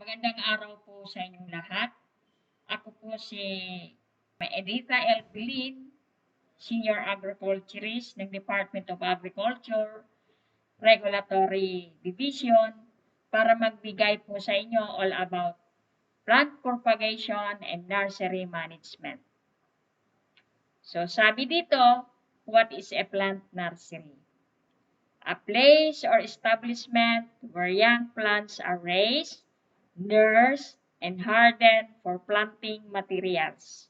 Magandang araw po sa inyong lahat. Ako po si Editha L. Pilin, Senior Agriculturist ng Department of Agriculture, Regulatory Division, para magbigay po sa inyo all about plant propagation and nursery management. So sabi dito, what is a plant nursery? A place or establishment where young plants are raised, nursed, and hardened for planting materials.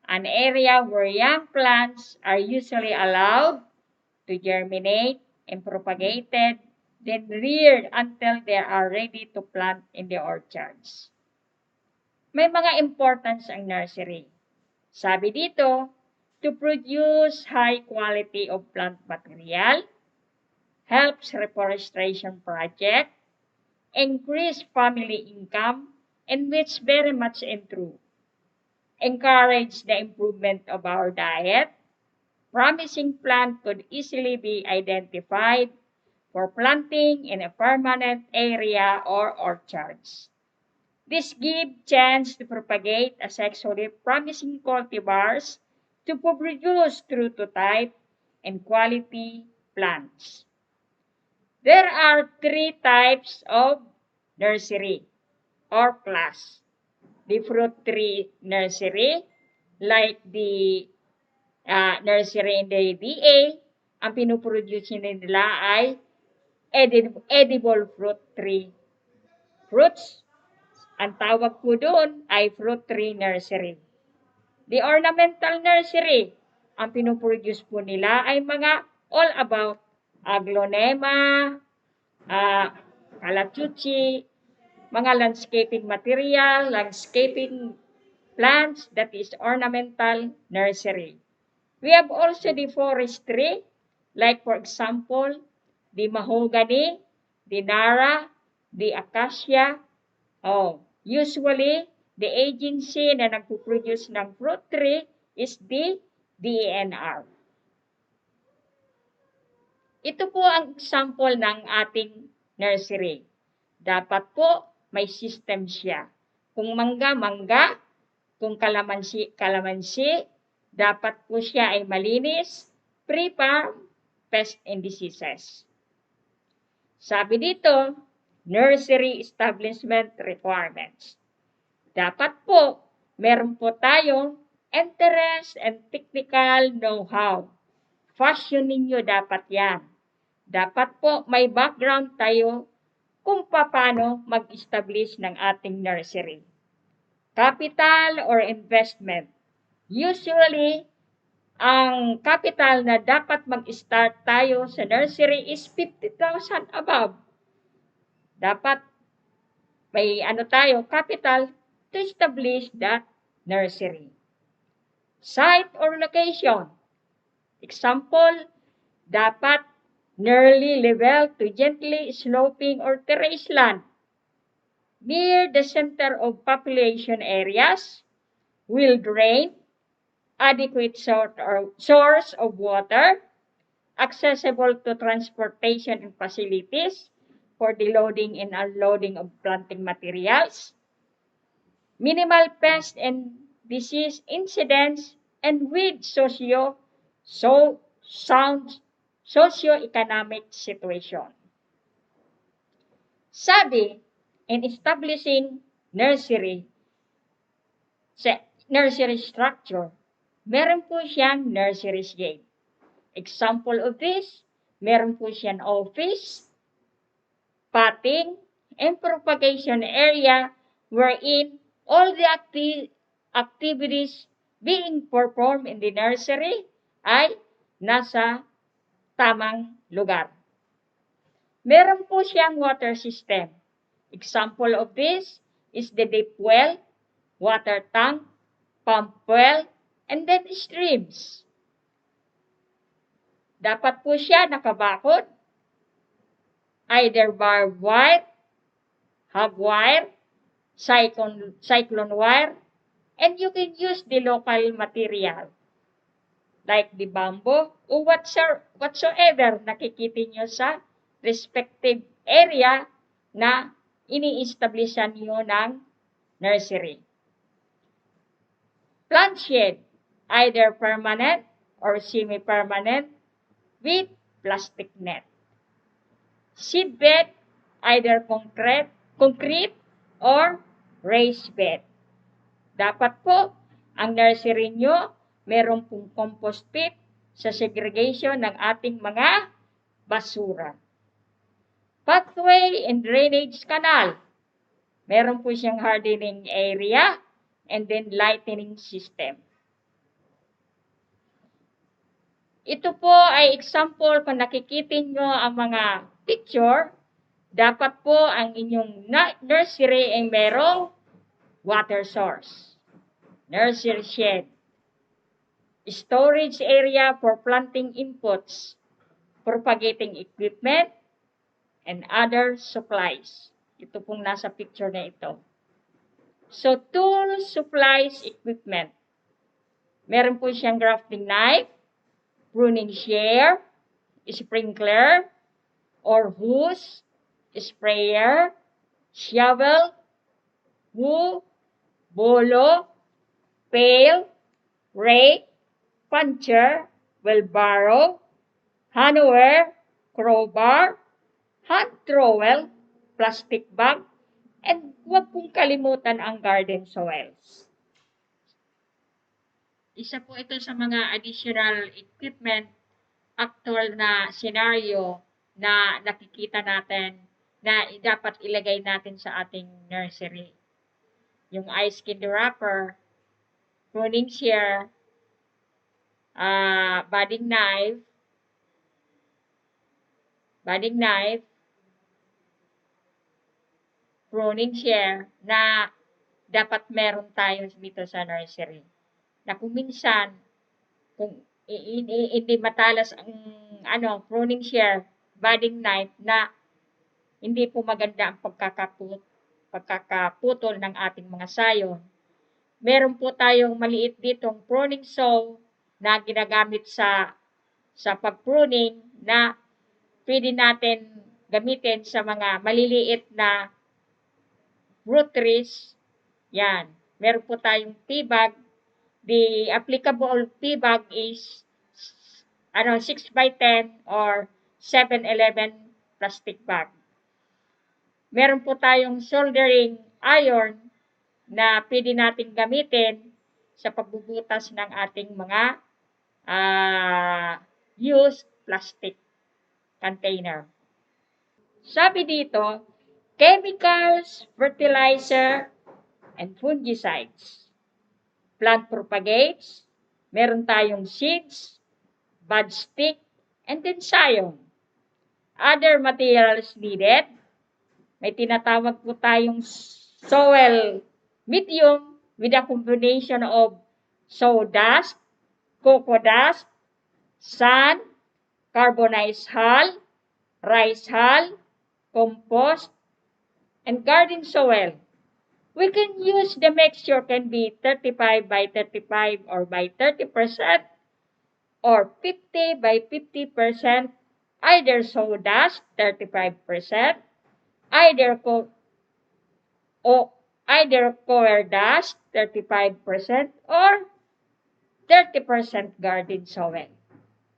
An area where young plants are usually allowed to germinate and propagated, then reared until they are ready to plant in the orchards. May mga importance ang nursery. Sabi dito, to produce high quality of plant material, helps reforestation project, increase family income, and which very much true. Encourage the improvement of our diet. Promising plant could easily be identified for planting in a permanent area or orchards. This gives chance to propagate a sexually promising cultivars to produce true to type and quality plants. There are three types of nursery or class. The fruit tree nursery, like the nursery in the DA, ang pinuproduce nila ay edible fruit tree fruits. Ang tawag po doon ay fruit tree nursery. The ornamental nursery, ang pinuproduce po nila ay mga all about aglonema, calachuchi, mga landscaping material, landscaping plants, that is ornamental nursery. We have also the forestry, like for example, the mahogany, the nara, the acacia. Usually, the agency na nagpo-produce ng fruit tree is the DENR. Ito po ang example ng ating nursery. Dapat po may system siya. Kung mangga, mangga. Kung kalamansi, kalamansi. Dapat po siya ay malinis, free-farm, pest and diseases. Sabi dito, nursery establishment requirements. Dapat po, meron po tayong interest and technical know-how. Passion ninyo dapat yan. Dapat po may background tayo kung paano mag-establish ng ating nursery. Capital or investment. Usually, ang capital na dapat mag-start tayo sa nursery is 50,000 above. Dapat may capital to establish that nursery. Site or location. Example, dapat nearly level to gently sloping or terrace land. Near the center of population areas, will drain, adequate source of water, accessible to transportation and facilities for the loading and unloading of planting materials, minimal pest and disease incidents, and with socio-economic situation. Sabi, in establishing nursery structure, meron po siyang nursery gate. Example of this, meron po siyang office, potting, and propagation area wherein all the activities being performed in the nursery ay nasa tamang lugar. Meron po siyang water system. Example of this is the deep well, water tank, pump well, and then streams. Dapat po siya nakabakod, either barbed wire, hog wire, cyclone wire, and you can use the local material like the bamboo or whatsoever nakikita nyo sa respective area na ini-establishan nyo ng nursery. Plant shed, either permanent or semi-permanent with plastic net. Seed bed, either concrete or raised bed. Dapat po, ang nursery nyo, meron pong compost pit sa segregation ng ating mga basura. Pathway and drainage canal. Meron po siyang hardening area and then lightening system. Ito po ay example kung nakikita nyo ang mga picture, dapat po ang inyong nursery ay merong water source, nursery shed, storage area for planting inputs, propagating equipment, and other supplies. Ito pong nasa picture na ito. So, tools, supplies, equipment. Meron po siyang grafting knife, pruning shear, sprinkler, or hose, sprayer, shovel, hoe, bolo, pail, rake, puncher, wheelbarrow, handwear, crowbar, hand trowel, plastic bag, and huwag pong kalimutan ang garden soils. Isa po ito sa mga additional equipment, actual na scenario na nakikita natin na dapat ilagay natin sa ating nursery. Yung ice candy wrapper, pruning shear, budding knife, pruning shear na dapat meron tayo dito sa nursery. Na kung minsan, kung hindi matalas ang pruning shear, budding knife na hindi po maganda ang pagkakaputol ng ating mga sayon. Meron po tayong maliit ditong pruning saw na ginagamit sa pag-pruning na pwede natin gamitin sa mga maliliit na root trees. Yan. Meron po tayong tea bag. The applicable tea bag is 6x10 or 7-11 plastic bag. Meron po tayong soldering iron na pwede natin gamitin sa pagbubutas ng ating mga used plastic container. Sabi dito, chemicals, fertilizer, and fungicides. Plant propagates, meron tayong seeds, bud stick, and then sayon. Other materials needed, may tinatawag po tayong soil medium with a combination of sawdust, cocoa dust, sand, carbonized hull, rice hull, compost, and garden soil. We can use the mixture can be 35 by 35 or by 30% or 50 by 50%, either sawdust 35%, either coir dust 35% or 30% garden soil.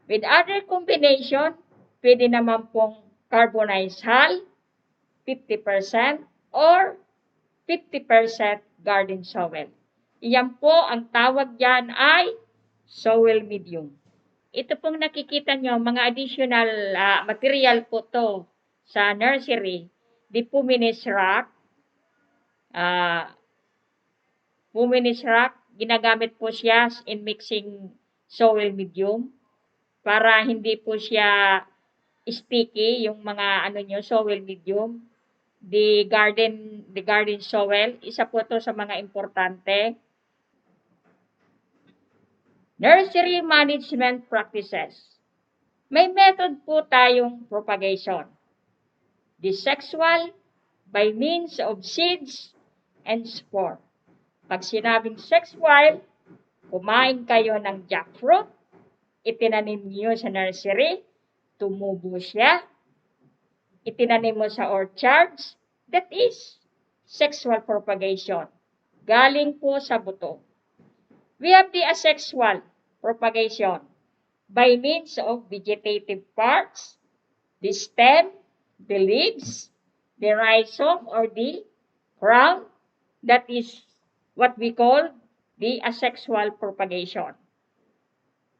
With other combination, pwede naman pong carbonized hull 50% or 50% garden soil. Iyan po, ang tawag dyan ay soil medium. Ito pong nakikita nyo, mga additional material po to sa nursery. The pumice rock. Pumice rock, ginagamit po siya in mixing soil medium para hindi po siya sticky, yung mga soil medium. The garden soil, isa po to sa mga importante. Nursery management practices. May method po tayong propagation. The sexual, by means of seeds and spore. Pag sinabing sexual, kumain kayo ng jackfruit, itinanim niyo sa nursery, tumubo siya, itinanim mo sa orchards, That is sexual propagation. Galing po sa buto. We have the asexual propagation by means of vegetative parts, the stem, the leaves, the rhizome or the crown. That is what we call the asexual propagation.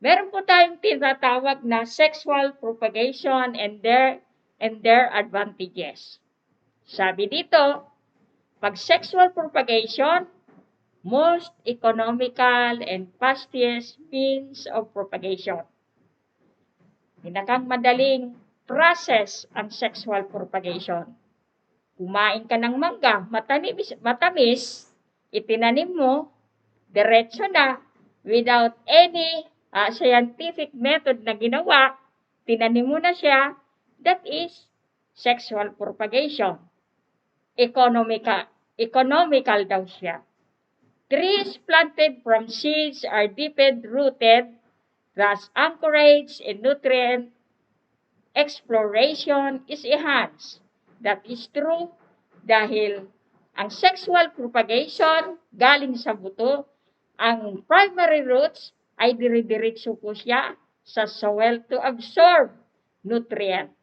Meron po tayong tinatawag na sexual propagation and their advantages. Sabi dito, pag sexual propagation, most economical and fastest means of propagation. Pinakang madaling process ang sexual propagation. Kumain ka ng mangga, matamis, itinanim mo, diretso na, without any scientific method na ginawa, tinanim mo na siya, that is sexual propagation. Economical daw siya. Trees planted from seeds are deeply rooted, thus anchorage and nutrient exploration is enhanced. That is true dahil ang sexual propagation galing sa buto, ang primary roots ay dire-diretso po siya sa soil to absorb nutrient.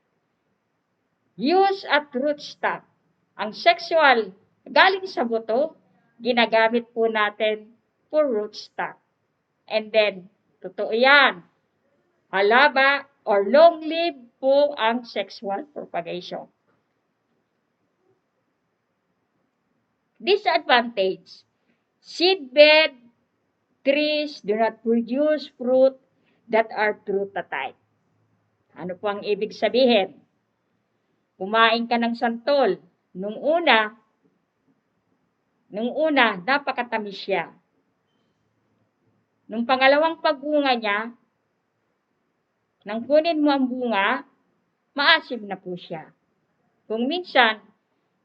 Use at rootstock. Ang sexual galing sa buto, ginagamit po natin for rootstock. And then, totoo yan, halaba or long-lived po ang sexual propagation. Disadvantage, seedbed trees do not produce fruit that are true to type. Ano po ang ibig sabihin? Kumain ka ng santol. Nung una, napakatamis siya. Nung pangalawang pagbunga niya, nang kunin mo ang bunga, maasim na po siya. Kung minsan,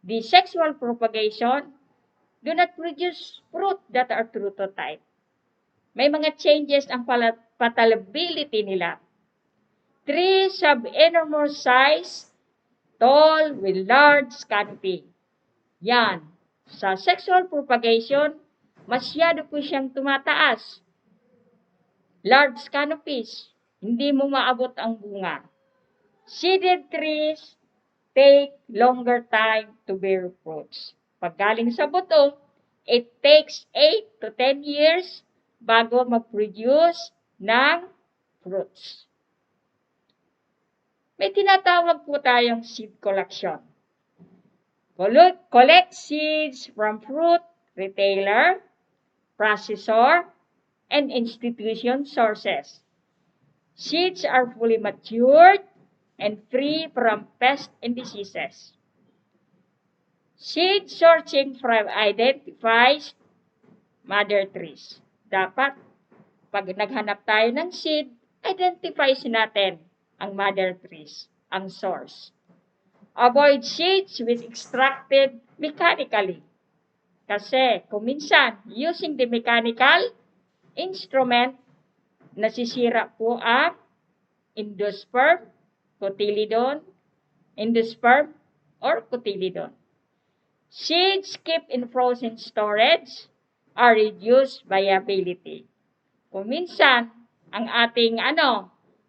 the sexual propagation do not produce fruit that are true to type. May mga changes ang palatability nila. Trees have enormous size, tall with large canopy. Yan. Sa sexual propagation, masyado po siyang tumataas. Large canopies. Hindi mo maabot ang bunga. Seeded trees take longer time to bear fruits. Pag galing sa buto, it takes 8 to 10 years bago mag-produce ng fruits. May tinatawag po tayong seed collection. Collect seeds from fruit retailer, processor, and institution sources. Seeds are fully matured and free from pests and diseases. Seed sorting identifies mother trees. Dapat, pag naghanap tayo ng seed, identifies natin ang mother trees, ang source. Avoid seeds with extracted mechanically. Kasi, kung minsan, using the mechanical instrument, nasisira po ang endosperm, cotyledon, endosperm, or cotyledon. Seeds kept in frozen storage are reduced viability. Kung minsan, ang ating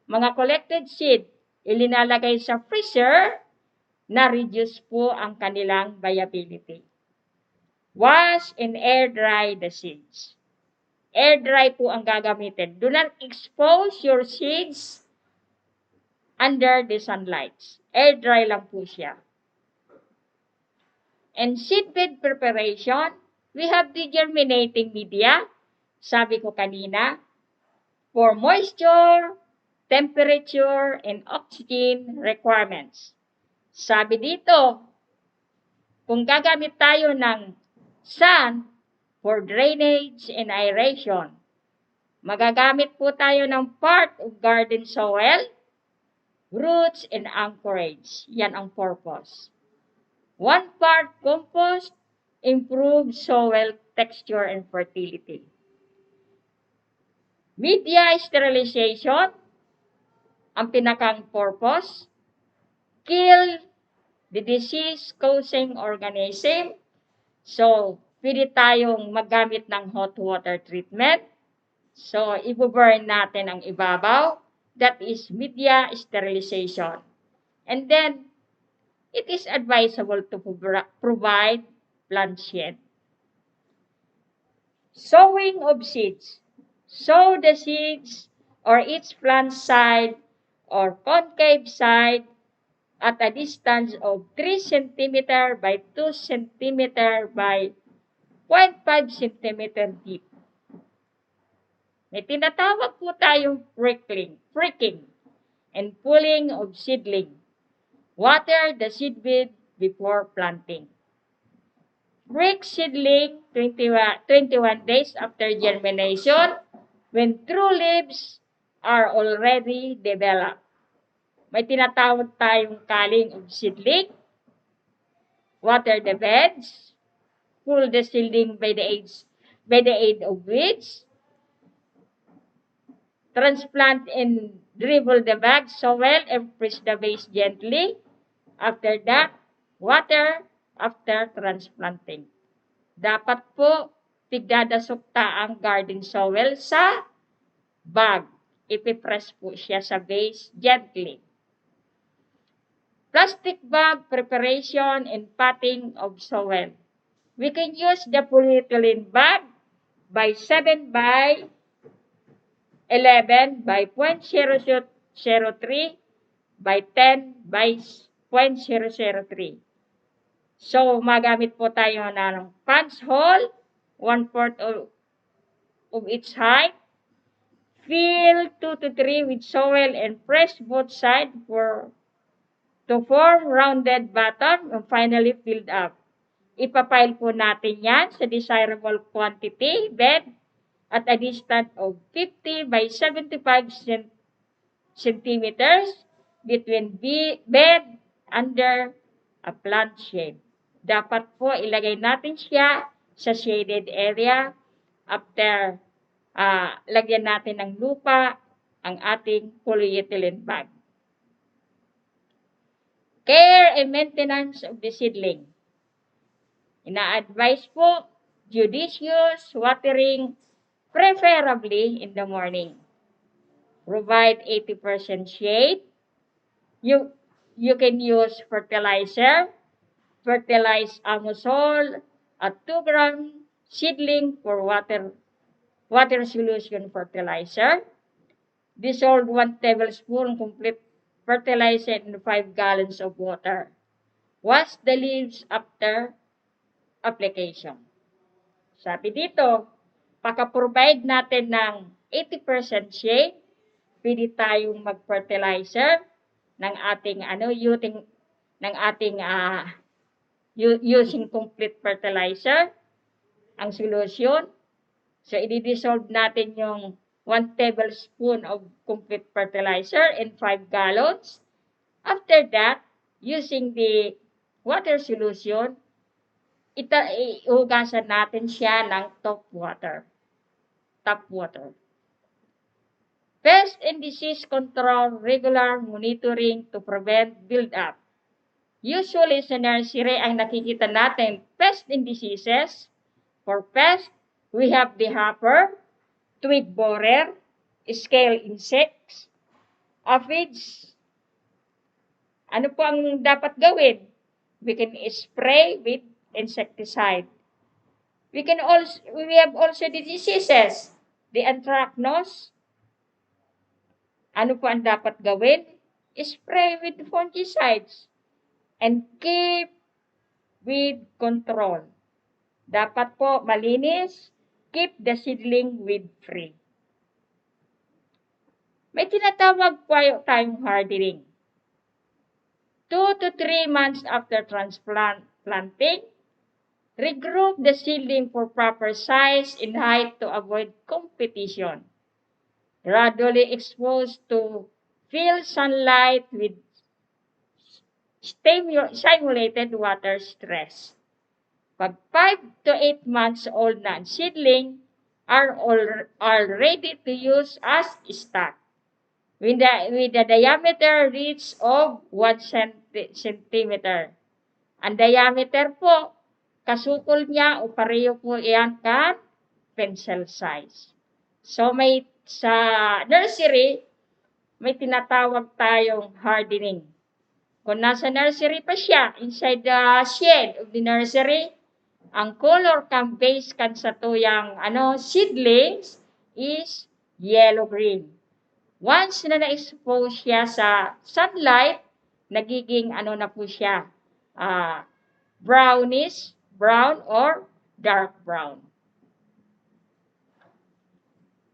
mga collected seed, ilinalagay sa freezer, na-reduce po ang kanilang viability. Wash and air dry the seeds. Air dry po ang gagamitin. Do not expose your seeds under the sunlight. Air dry lang po siya. And seedbed preparation, we have the germinating media, sabi ko kanina, for moisture, temperature, and oxygen requirements. Sabi dito, kung gagamit tayo ng sun for drainage and aeration, magagamit po tayo ng part of garden soil, roots, and anchorage. Yan ang purpose. 1 part compost, improves soil texture and fertility. Media sterilization, ang pinakang purpose, kill the disease-causing organism. So, pwede tayong magamit ng hot water treatment. So, i-burn natin ang ibabaw. That is media sterilization. And then, it is advisable to provide plant shed. Sowing of seeds. Sow the seeds or each plant side or concave side at a distance of 3 cm by 2 cm by 0.5 cm deep. May tinatawag po tayong pricking and pulling of seedling. Water the seedbed before planting. Prick seedling 21 days after germination when true leaves are already developed. May tinatawag tayong culling of seedling. Water the beds. Pull the seedling by the aid of weeds. Transplant and dribble the bag soil and press the base gently. After that, water after transplanting. Dapat po tigdadasukta ang garden soil sa bag. Ipipress po siya sa base gently. Plastic bag preparation and potting of soil. We can use the polyethylene bag by 7 by 11 by 0.003 by 10 by 0.003. So, magamit po tayo ng punch hole, 1/4 of its height. Fill 2 to 3 with soil and press both sides to form rounded bottom and finally filled up. Ipapile po natin yan sa desirable quantity bed at a distance of 50 by 75 centimeters between bed under a plant shade. Dapat po ilagay natin siya sa shaded area after lagyan natin ng lupa ang ating polyethylene bag. Care and maintenance of the seedling. Ina-advise po judicious watering preferably in the morning. Provide 80% shade. You can use fertilizer. Fertilize amusol at 2 gram seedling for water solution fertilizer. Dissolve 1 tablespoon complete fertilizer in 5 gallons of water. Wash the leaves after application. Sabi dito, pagka-provide natin ng 80% shade, pwede tayong mag-fertilizer ng ating using complete fertilizer ang solution. So, i-dissolve natin yung 1 tablespoon of complete fertilizer in 5 gallons. After that, using the water solution, ihugasan natin siya ng top water. Pest and disease control, regular monitoring to prevent build-up. Usually sa nursery ang nakikita natin pest and diseases. For pest, we have the hopper, twig borer, scale insects, aphids. Ano po ang dapat gawin? We can spray with insecticide. We have also the diseases, the anthracnose. Ano po ang dapat gawin? Spray with fungicides and keep with control. Dapat po malinis, keep the seedling weed free. May tinatawag po tayong hardening. 2 to 3 months after transplanting, regroup the seedling for proper size and height to avoid competition. Gradually expose to feel sunlight with simulated water stress. Pag 5 to 8 months old na ang seedling, are ready to use as stock. With the diameter reach of 1 centimeter. Ang diameter po, kasukol niya o pareho po yan kan pencil size. So may sa nursery, may tinatawag tayong hardening. Kung nasa nursery pa siya, inside the shed of the nursery, ang color kan base kan sa tuyang seedlings is yellow-green. Once na na-expose siya sa sunlight, nagiging na po siya, brownish, brown or dark brown.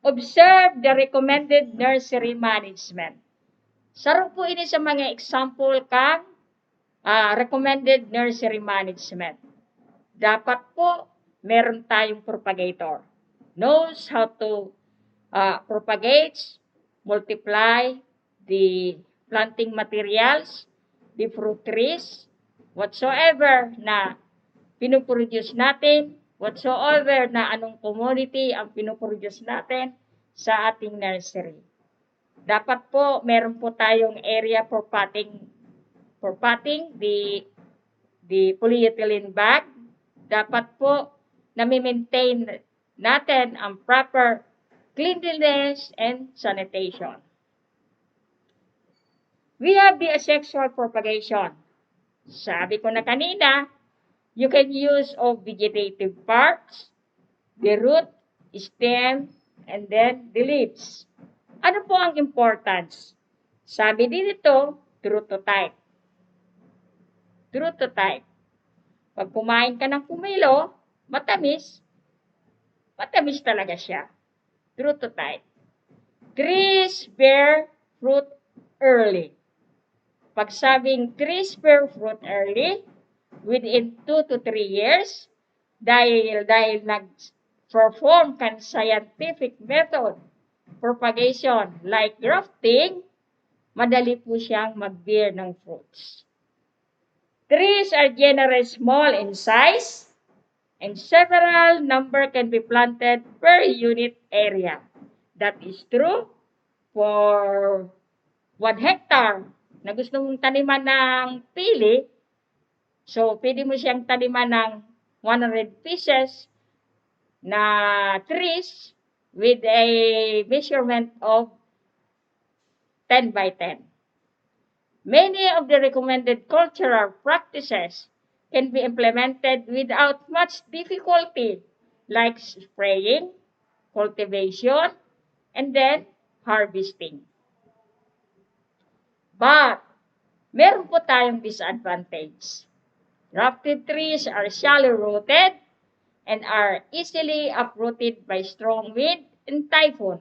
Observe the recommended nursery management. Saro po ini sa mga example kang recommended nursery management. Dapat po meron tayong propagator. Knows how to propagate, multiply the planting materials, the fruit trees, whatsoever na pinuproduce natin, whatsoever na anong commodity ang pinuproduce natin sa ating nursery. Dapat po meron po tayong area for potting the polyethylene bag. Dapat po na-maintain natin ang proper cleanliness and sanitation. We have the asexual propagation. Sabi ko na kanina, you can use of vegetative parts, the root, stem, and then the leaves. Ano po ang importance? Sabi dito, true to type. True to type. Pag kumain ka ng pumilo, matamis talaga siya. True to type. Trees bear fruit early. Pag sabing trees bear fruit early, within 2 to 3 years, dahil nag-perform kan scientific method, propagation like grafting, madali po siyang mag-bear ng fruits. Trees are generally small in size, and several number can be planted per unit area. That is true for 1 hectare na gusto mong taniman ng pili. So, pwede mo siyang taniman ng 100 pieces na trees with a measurement of 10 by 10. Many of the recommended cultural practices can be implemented without much difficulty, like spraying, cultivation, and then harvesting. But, meron po tayong disadvantage. Grafted trees are shallow rooted and are easily uprooted by strong wind and typhoon.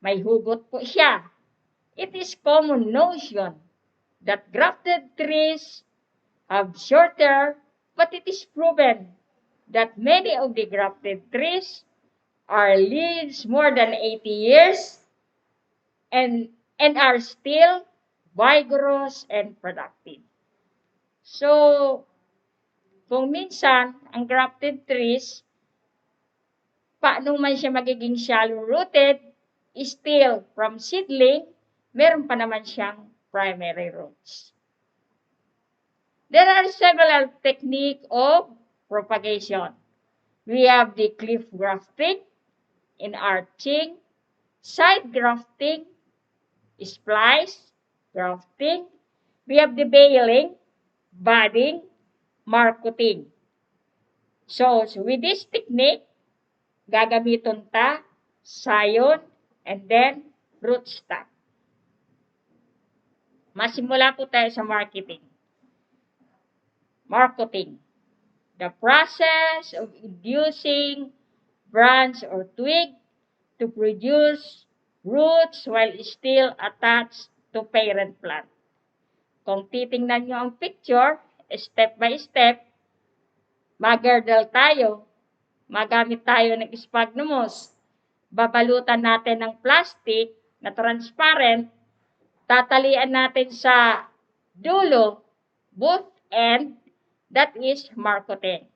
May hugot po siya. It is common notion that grafted trees have shorter, but it is proven that many of the grafted trees are lives more than 80 years and are still vigorous and productive. So, kung minsan, ang grafted trees, paano man siya magiging shallow-rooted, still, from seedling, meron pa naman siyang primary roots. There are several techniques of propagation. We have the cliff grafting, enarching, side grafting, splice grafting. We have the baling, budding, marcoting. So with this technique, gagamiton ta scion and then rootstock. Masimula po tayo sa marketing. Marketing. The process of inducing branch or twig to produce roots while still attached to parent plant. Kung titingnan nyo ang picture, step by step, mag-girdle tayo, magamit tayo ng sphagnum moss, babalutan natin ng plastic na transparent, tatalian natin sa dulo, both end, that is marketing.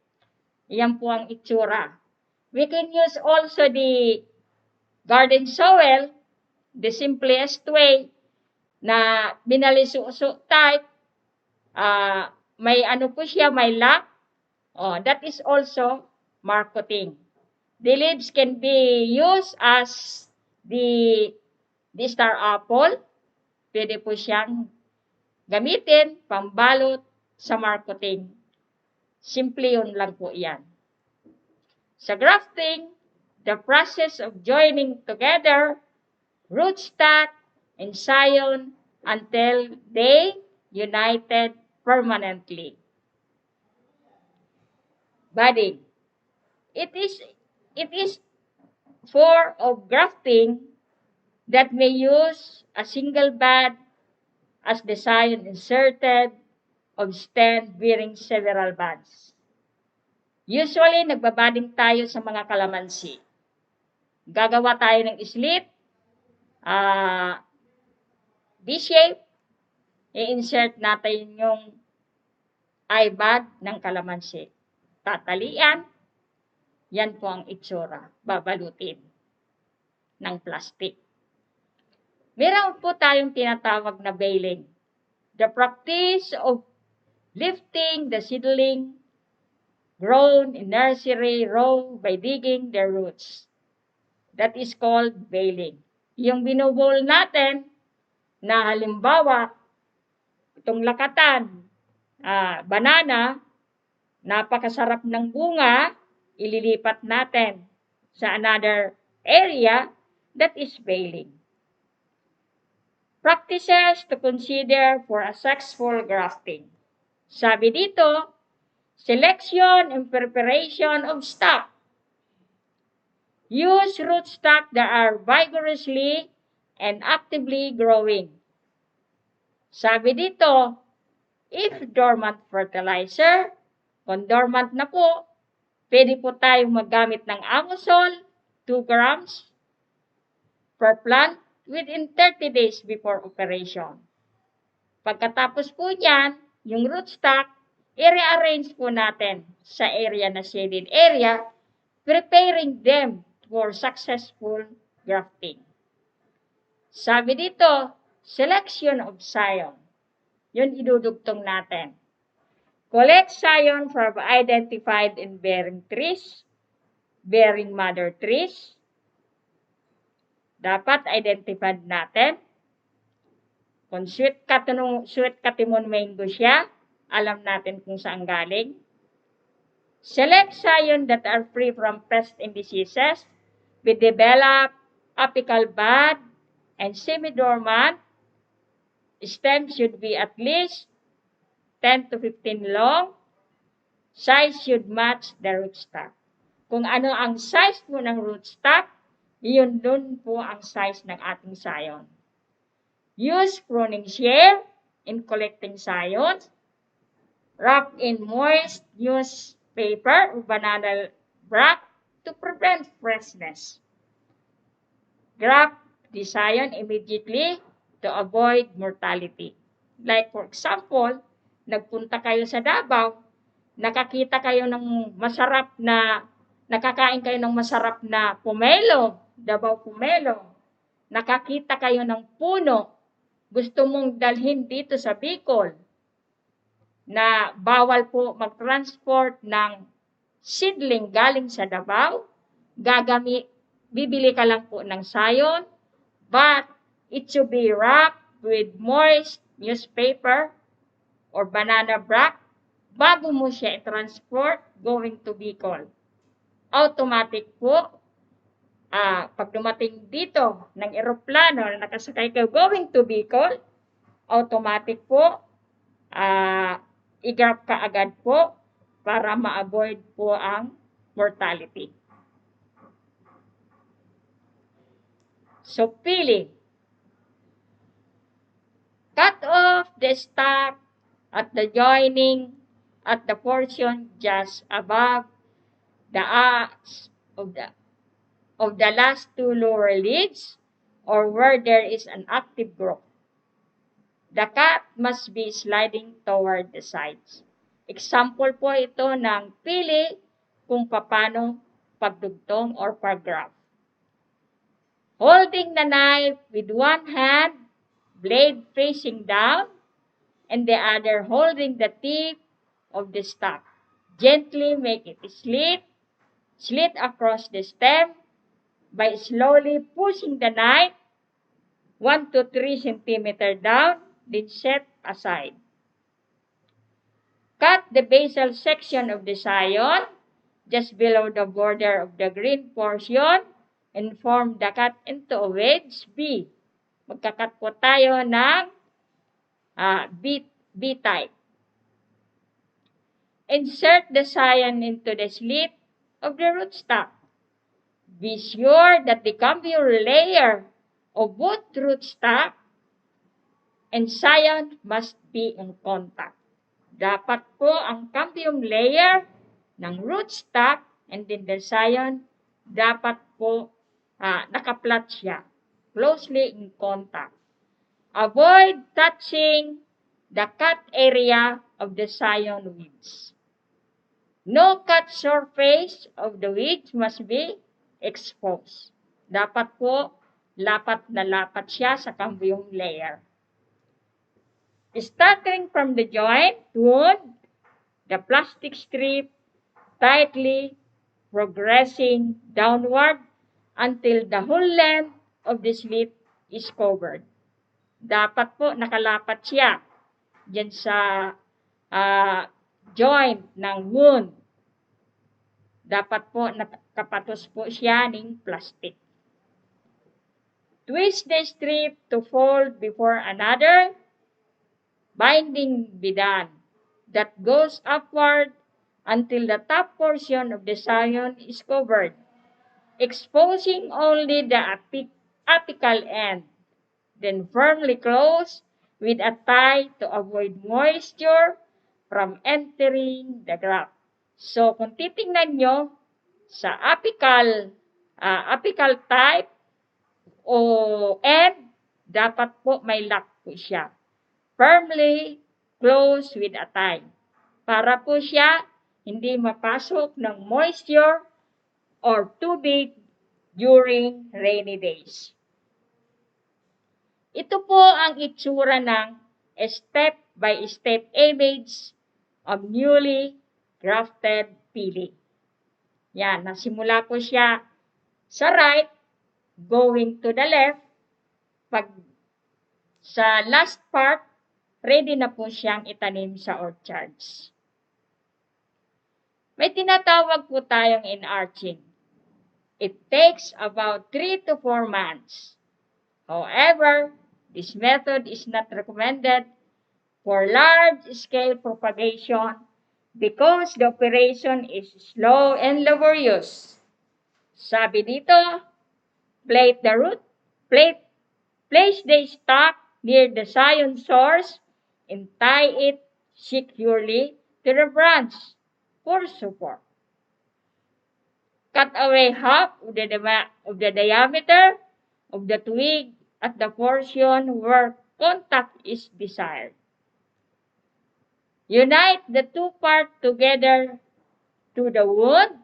Yan po ang itsura. We can use also the garden soil, the simplest way na binaliso type, may ano po siya, may lock. Oh, that is also marketing. The leaves can be used as the star apple. Pwede po siyang gamitin, pambalot sa marketing. Simple yun lang po yan. Sa grafting, the process of joining together rootstock and scion until they united permanently. Budding. It is form of grafting that may use a single bud as the scion inserted of stem bearing several buds. Usually, nagbabading tayo sa mga kalamansi. Gagawa tayo ng slit, D-shape, i-insert natin yung eye bud ng kalamansi. Tatalian, yan po ang itsura, babalutin ng plastic. Meron po tayong tinatawag na baling. The practice of lifting the seedling grown in nursery row by digging their roots. That is called baling. Yung binubol natin na halimbawa, itong lakatan, banana, napakasarap ng bunga, ililipat natin sa another area, that is baling. Practices to consider for a successful grafting. Sabi dito, selection and preparation of stock. Use rootstock that are vigorously and actively growing. Sabi dito, if dormant fertilizer, kung dormant na po, pwede po tayong maggamit ng amusol, 2 grams per plant within 30 days before operation. Pagkatapos po niyan, yung rootstock, i-rearrange po natin sa area na shaded area, preparing them for successful grafting. Sabi dito, selection of scion. Yun idudugtong natin. Collect scion from identified and bearing trees, bearing mother trees. Dapat identified natin. Kung sweet katimon mango siya, alam natin kung saan galing. Select scion that are free from pests and diseases, with developed apical bud and semi-dormant. Stem should be at least 10 to 15 long. Size should match the rootstock. Kung ano ang size po ng rootstock, yun dun po ang size ng ating scion. Use pruning shear in collecting scions. Wrap in moist newspaper or banana wrap to prevent freshness. Graft the scion immediately to avoid mortality. Like for example, nagpunta kayo sa Davao, nakakita kayo ng masarap na, nakakain kayo ng masarap na pomelo, Davao pomelo. Nakakita kayo ng puno, gusto mong dalhin dito sa Bicol, na bawal po mag-transport ng seedling galing sa Davao, bibili ka lang po ng scion, but it should be wrapped with moist newspaper or banana wrap bago mo siya i-transport going to Bicol. Automatic po, pag dumating dito ng eroplano na nakasakay kayo going to Bicol, automatic po, i-grab ka agad po para ma-avoid po ang mortality. So, peeling. Cut off the stalk at the joining at the portion just above the axe of the last two lower leaves or where there is an active growth. The cut must be sliding toward the sides. Example po ito ng pili kung paano pagdugtong or pag-graft. Holding the knife with one hand, blade facing down, and the other holding the tip of the stalk. Gently make it slit across the stem by slowly pushing the knife 1 to 3 centimeters down, then set aside. Cut the basal section of the scion just below the border of the green portion and form the cut into a wedge B. Magkakat po tayo ng B-type. Insert the scion into the slit of the rootstock. Be sure that the cambium layer of both rootstock and scion must be in contact. Dapat po ang cambium layer ng rootstock and then the scion, dapat po nakaplat siya, closely in contact. Avoid touching the cut area of the scion weeds. No cut surface of the weeds must be exposed. Dapat po lapat na lapat siya sa cambium layer. Starting from the joint wound, the plastic strip tightly progressing downward until the whole length of the slit is covered. Dapat po nakalapat siya dyan sa joint ng wound. Dapat po nakapatos po siya ng plastic. Twist the strip to fold before another binding be done that goes upward until the top portion of the scion is covered, exposing only the apical end. Then firmly close with a tie to avoid moisture from entering the graft. So, kung titingnan nyo sa apical type o end, dapat po may lock po siya. Firmly close with a tie. Para po siya hindi mapasok ng moisture or tubig during rainy days. Ito po ang itsura ng step-by-step image of newly grafted pili. Yan, nasimula po siya sa right, going to the left. Pag sa last part, ready na po siyang itanim sa orchards. May tinatawag po tayong enarching. It takes about 3 to 4 months. However, this method is not recommended for large-scale propagation because the operation is slow and laborious. Sabi dito, place the stalk near the scion source and tie it securely to the branch for support. Cut away half of the diameter of the twig at the portion where contact is desired. Unite the two parts together to the wound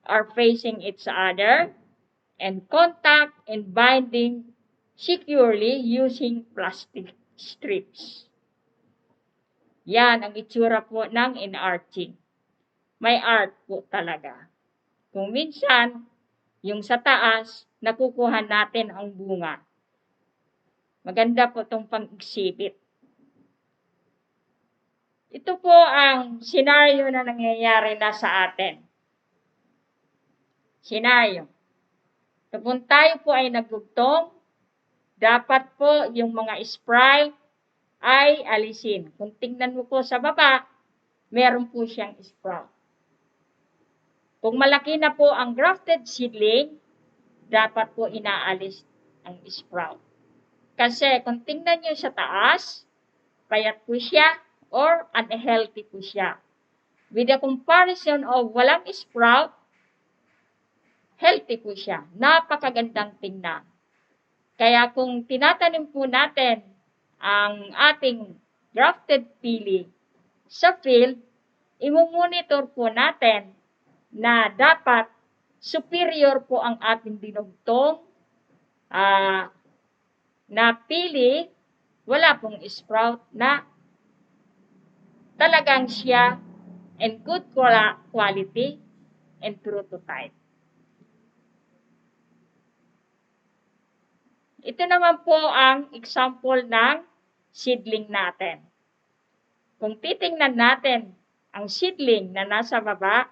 or facing each other and contact and binding securely using plastic strips. Yan ang itsura po ng enarching. May art po talaga. Kung minsan, yung sa taas, nakukuha natin ang bunga. Maganda po itong pang-exhibit. Ito po ang senaryo na nangyayari na sa atin. Senaryo. Kung tayo po ay nagdugtong, dapat po yung mga spray ay alisin. Kung tingnan mo po sa baba, meron po siyang sprout. Kung malaki na po ang grafted seedling, dapat po inaalis ang sprout. Kasi kung tingnan nyo sa taas, payat po siya or unhealthy po siya. With the comparison of walang sprout, healthy po siya. Napakagandang tingnan. Kaya kung tinatanim po natin ang ating grafted pili sa field, imumonitor po natin na dapat superior po ang ating dinugtong na pili, wala pong sprout na talagang siya and good quality and true to type. Ito naman po ang example ng seedling natin. Kung titingnan natin ang seedling na nasa baba,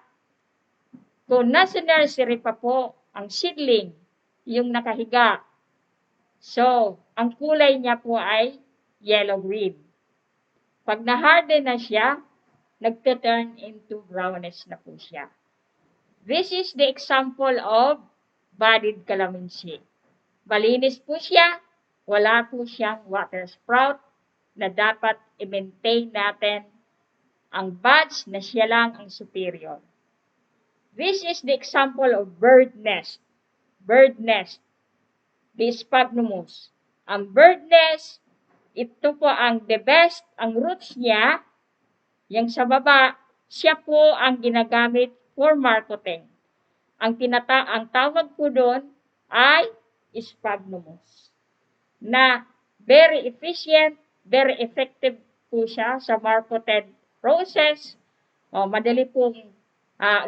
kung nasa nursery pa po ang seedling, yung nakahiga, so ang kulay niya po ay yellow-green. Pag na-harden na siya, nagte-turn into brownish na po siya. This is the example of budded calamansi. Malinis po siya, wala po siyang water sprout na dapat i-maintain natin ang buds na siya lang ang superior. This is the example of bird nest. Bird nest, the sphagnum. Ang bird nest, ito po ang the best, ang roots niya, yung sa baba, siya po ang ginagamit for marketing. Ang tawag po doon ay sphagnum, na very efficient, very effective po siya sa marketed process. Madali pong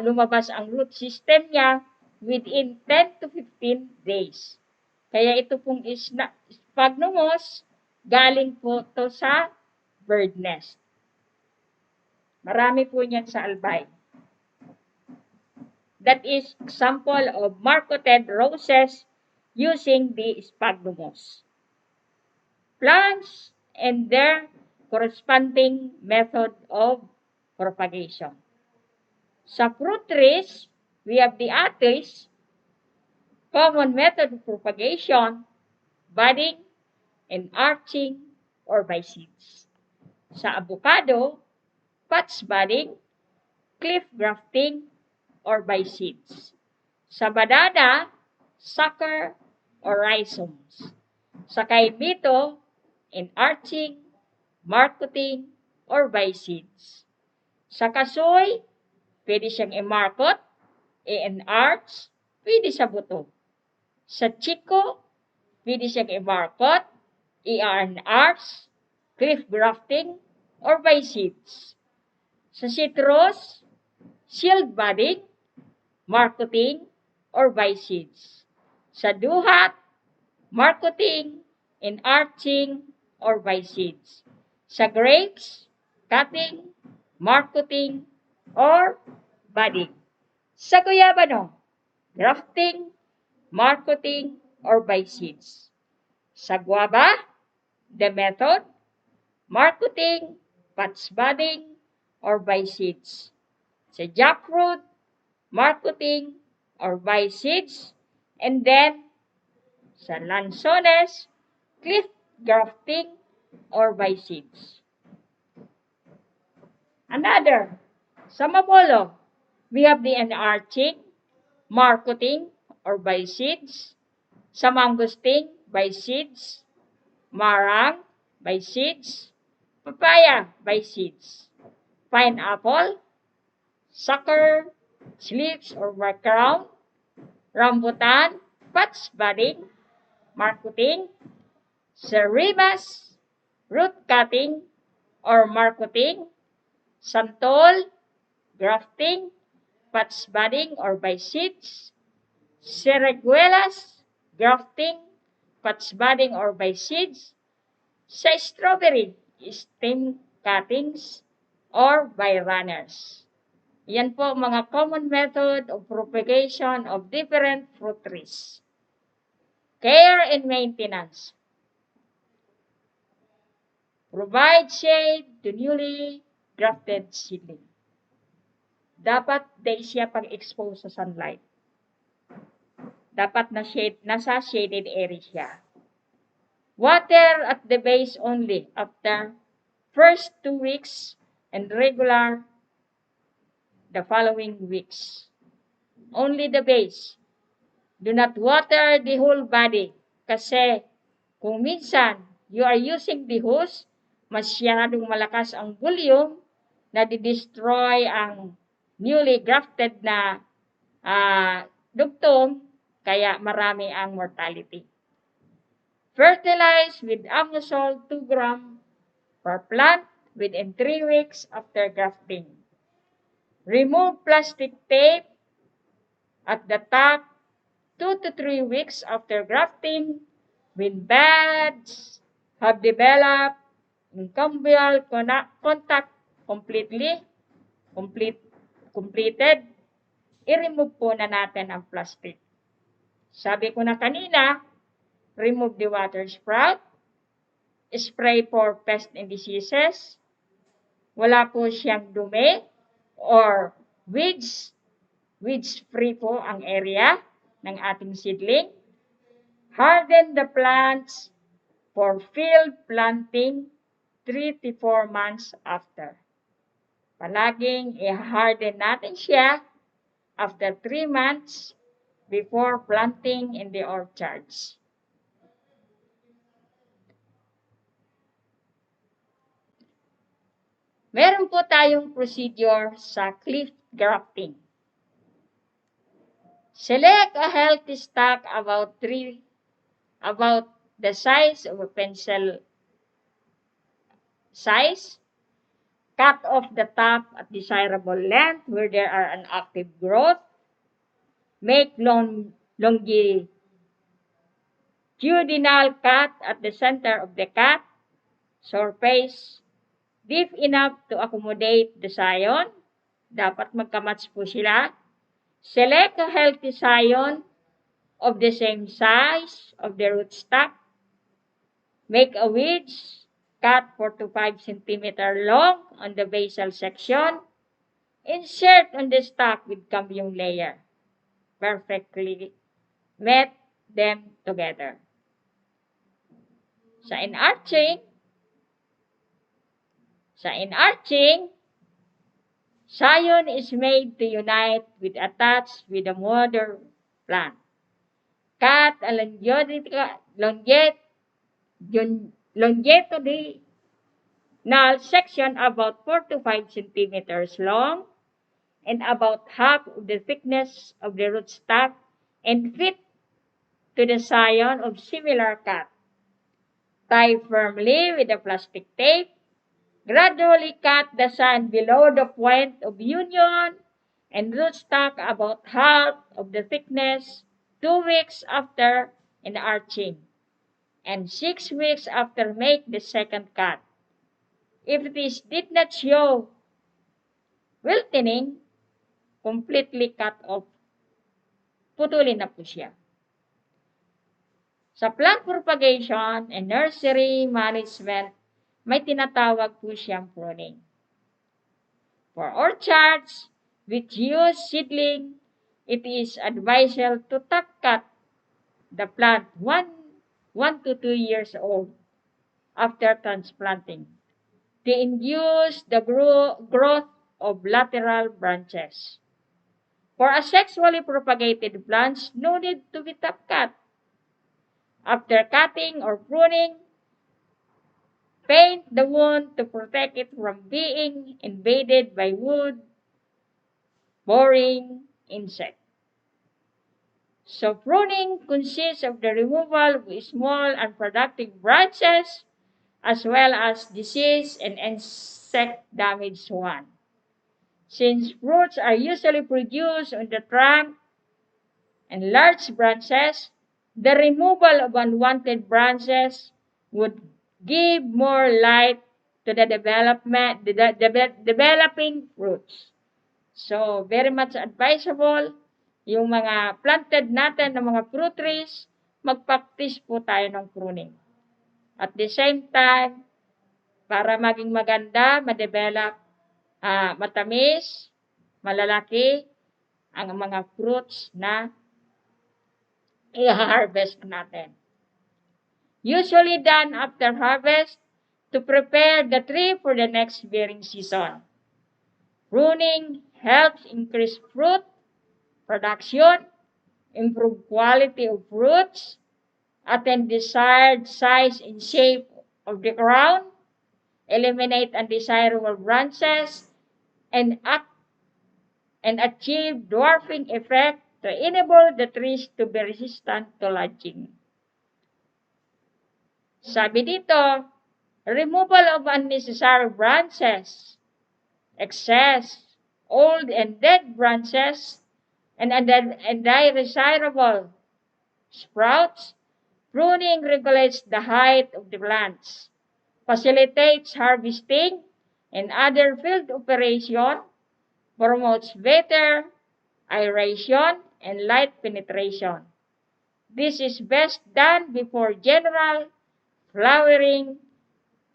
lumabas ang root system niya within 10 to 15 days. Kaya ito pong sphagnum galing po to sa bird nest. Marami po niyan sa albay. That is example of marketed roses using the sphagnum. Plants and their corresponding method of propagation. Sa fruit trees, we have the attis, common method of propagation, budding and arching or by seeds. Sa avocado, patch budding, cliff grafting, or by seeds. Sa banana, sucker or rhizomes. Sa kaimito, in arching, marketing, or by seeds. Sa kasoy, pwede siyang i-market, i-enarch, pwede sa buto. Sa chico, pwede siyang i-market, i-enarch, cliff grafting, or by seeds. Sa citrus, shield budding, marketing, or by seeds. Sa duhat, marketing, enarching, or by seeds. Sa grapes, cutting, marketing, or budding. Sa guyabano, grafting, marketing, or by seeds. Sa guava, the method, marketing, patch budding, or by seeds. Sa jackfruit, marketing, or by seeds. And then, sa lanzones, cliff grafting, or by seeds. Another, sa mapolo, we have the enarching, marketing, or by seeds. Sa mangosteen, by seeds. Marang, by seeds. Papaya, by seeds. Pineapple, sucker, slips or crown. Rambutan, patch budding, marketing. Ceremas, root cutting or marketing. Santol, grafting, patch budding or by seeds. Cereguelas, grafting, patch budding or by seeds. Sa strawberry, stem cuttings or by runners. Yan po mga common method of propagation of different fruit trees. Care and maintenance. Provide shade to newly grafted seedling. Dapat day siya pag-expose sa sunlight. Dapat nasa shaded area siya. Water at the base only after first 2 weeks and regular the following weeks. Only the base. Do not water the whole body kasi kung minsan you are using the hose, masyadong malakas ang volume na di-destroy ang newly grafted na dugtong, kaya marami ang mortality. Fertilize with ammosol 2 gram per plant within 3 weeks after grafting. Remove plastic tape at the top 2 to 3 weeks after grafting when buds have developed incumbial contact completed, i-remove po na natin ang plastic. Sabi ko na kanina, remove the water sprout, spray for pests and diseases, wala po siyang dumi or weeds free po ang area ng ating seedling. Harden the plants for field planting 3 to 4 months after. Palaging i-harden natin siya after 3 months before planting in the orchards. Meron po tayong procedure sa cliff grafting. Select a healthy stock about the size of a pencil size. Cut off the top at desirable length where there are an active growth. Make longitudinal cut at the center of the cut surface, deep enough to accommodate the scion. Dapat magkamatch po sila. Select a healthy scion of the same size of the rootstock. Make a wedge cut 4 to 5 cm long on the basal section. Insert on the stock with cambium layer. Perfectly met them together. Sa enarching, scion is made to unite with attach with the mother plant. Cut a longitudinal section about 4 to 5 centimeters long and about half of the thickness of the rootstock and fit to the scion of similar cut. Tie firmly with a plastic tape. Gradually cut the scion below the point of union and rootstock about half of the thickness 2 weeks after enarching and 6 weeks after make the second cut. If this did not show wilting, completely cut off. Putulin na po siya. Sa plant propagation and nursery management, may tinatawag po siyang pruning. For orchards which use seedling, it is advisable to top cut the plant 1 to 2 years old after transplanting to induce the growth of lateral branches. For asexually propagated plants, no need to be top cut. After cutting or pruning, paint the wound to protect it from being invaded by wood-boring insects. So pruning consists of the removal of small unproductive branches as well as disease and insect-damaged ones. Since fruits are usually produced on the trunk and large branches, the removal of unwanted branches would give more light to the developing fruits. So, very much advisable, yung mga planted natin ng mga fruit trees, mag-practice po tayo ng pruning. At the same time, para maging maganda, ma-develop, matamis, malalaki, ang mga fruits na i-harvest natin. Usually done after harvest to prepare the tree for the next bearing season. Pruning helps increase fruit production, improve quality of fruits, attain desired size and shape of the crown, eliminate undesirable branches, and achieve dwarfing effect to enable the trees to be resistant to lodging. Sabi dito, removal of unnecessary branches, excess, old and dead branches, and undesirable sprouts. Pruning regulates the height of the plants, facilitates harvesting and other field operation, promotes better aeration and light penetration. This is best done before general flowering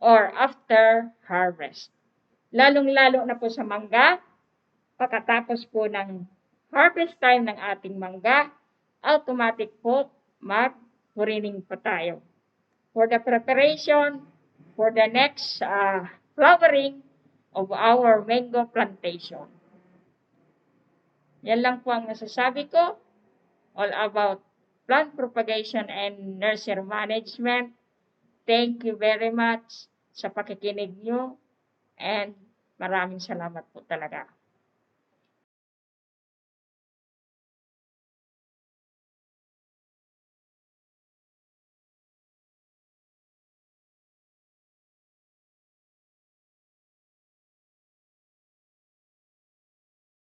or after harvest. Lalong-lalo na po sa mangga, pagkatapos po ng harvest time ng ating mangga, automatic po mag-pruning po tayo. For the preparation for the next flowering of our mango plantation. Yan lang po ang masasabi ko all about plant propagation and nursery management. Thank you very much sa pakikinig nyo and maraming salamat po talaga.